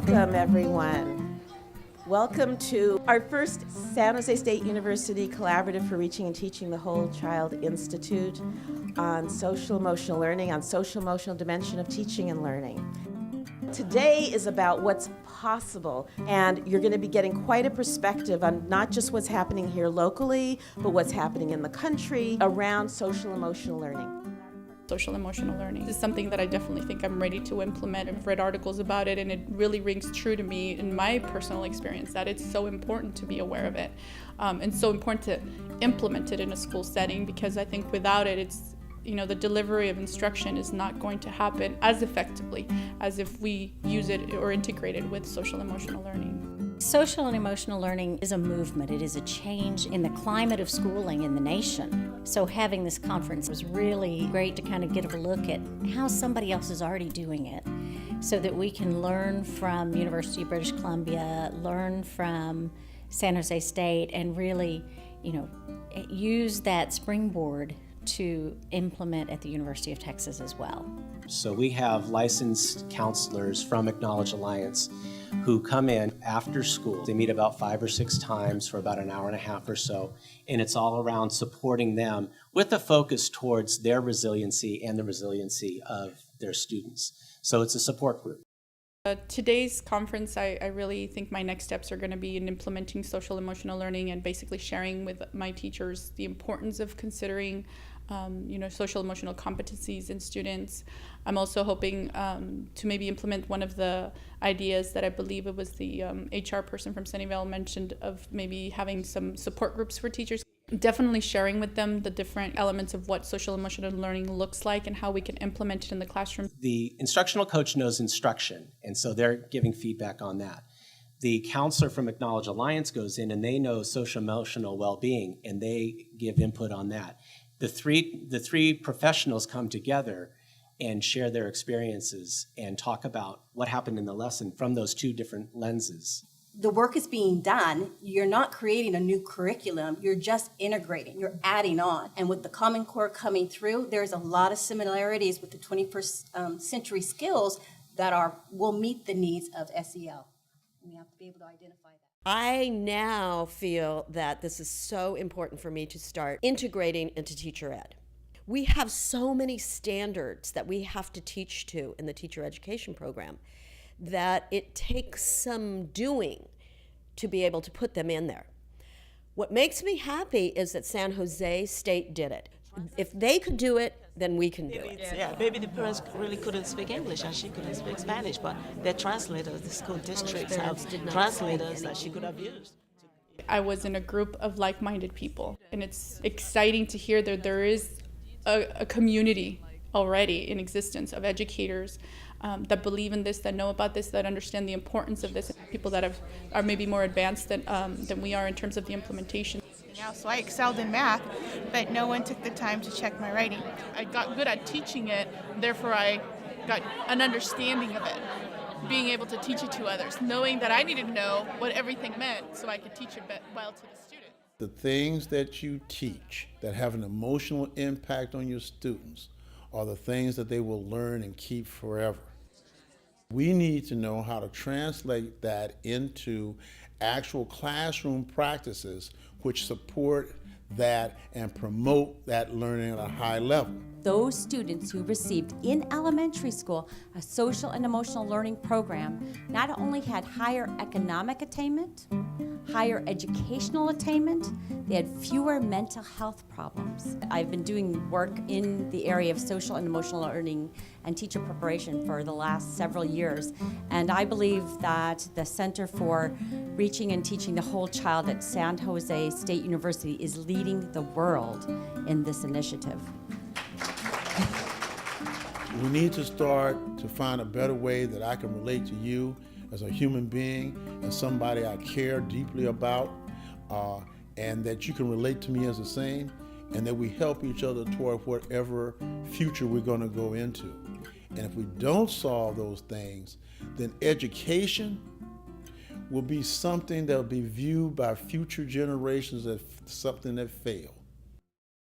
Welcome, everyone. Welcome to our first San Jose State University Collaborative for Reaching and Teaching the Whole Child Institute on social emotional learning, on social emotional dimension of teaching and learning. Today is about what's possible, and you're going to be getting quite a perspective on not just what's happening here locally, but what's happening in the country around social emotional learning. Social emotional learning. This is something that I definitely think I'm ready to implement. I've read articles about it, and it really rings true to me in my personal experience that it's so important to be aware of it, and so important to implement it in a school setting, because I think without it, the delivery of instruction is not going to happen as effectively as if we use it or integrate it with social emotional learning. Social and emotional learning is a movement. It is a change in the climate of schooling in the nation. So having this conference was really great to kind of get a look at how somebody else is already doing it, so that we can learn from University of British Columbia, learn from San Jose State, and really, use that springboard to implement at the University of Texas as well. So we have licensed counselors from Acknowledge Alliance who come in after school. They meet about 5 or 6 times for about an hour and a half or so, and it's all around supporting them with a focus towards their resiliency and the resiliency of their students. So it's a support group. Today's conference, I really think my next steps are going to be in implementing social emotional learning and basically sharing with my teachers the importance of considering social emotional competencies in students. I'm also hoping to maybe implement one of the ideas that I believe it was the HR person from Sunnyvale mentioned, of maybe having some support groups for teachers. Definitely sharing with them the different elements of what social emotional learning looks like and how we can implement it in the classroom. The instructional coach knows instruction, and so they're giving feedback on that. The counselor from Acknowledge Alliance goes in and they know social emotional well-being, and they give input on that. The three professionals come together and share their experiences and talk about what happened in the lesson from those 2 different lenses. The work is being done. You're not creating a new curriculum. You're just integrating. You're adding on. And with the Common Core coming through, there's a lot of similarities with the 21st century skills that will meet the needs of SEL. And we have to be able to identify that. I now feel that this is so important for me to start integrating into teacher ed. We have so many standards that we have to teach to in the teacher education program that it takes some doing to be able to put them in there. What makes me happy is that San Jose State did it. If they could do it, then we can do it. Yeah, maybe the parents really couldn't speak English and she couldn't speak Spanish, but their translators, the school districts have translators that she could have used. I was in a group of like-minded people, and it's exciting to hear that there is a community already in existence of educators that believe in this, that know about this, that understand the importance of this, people that are maybe more advanced than we are in terms of the implementation. So I excelled in math, but no one took the time to check my writing. I got good at teaching it, therefore I got an understanding of it, being able to teach it to others, knowing that I needed to know what everything meant so I could teach it well to the student. The things that you teach that have an emotional impact on your students are the things that they will learn and keep forever. We need to know how to translate that into actual classroom practices which support that and promote that learning at a high level. Those students who received in elementary school a social and emotional learning program not only had higher economic attainment, higher educational attainment, they had fewer mental health problems. I've been doing work in the area of social and emotional learning and teacher preparation for the last several years, and I believe that the Center for Reaching and Teaching the Whole Child at San Jose State University is leading the world in this initiative. We need to start to find a better way that I can relate to you as a human being and somebody I care deeply about, and that you can relate to me as the same, and that we help each other toward whatever future we're going to go into. And if we don't solve those things, then education will be something that will be viewed by future generations as something that failed.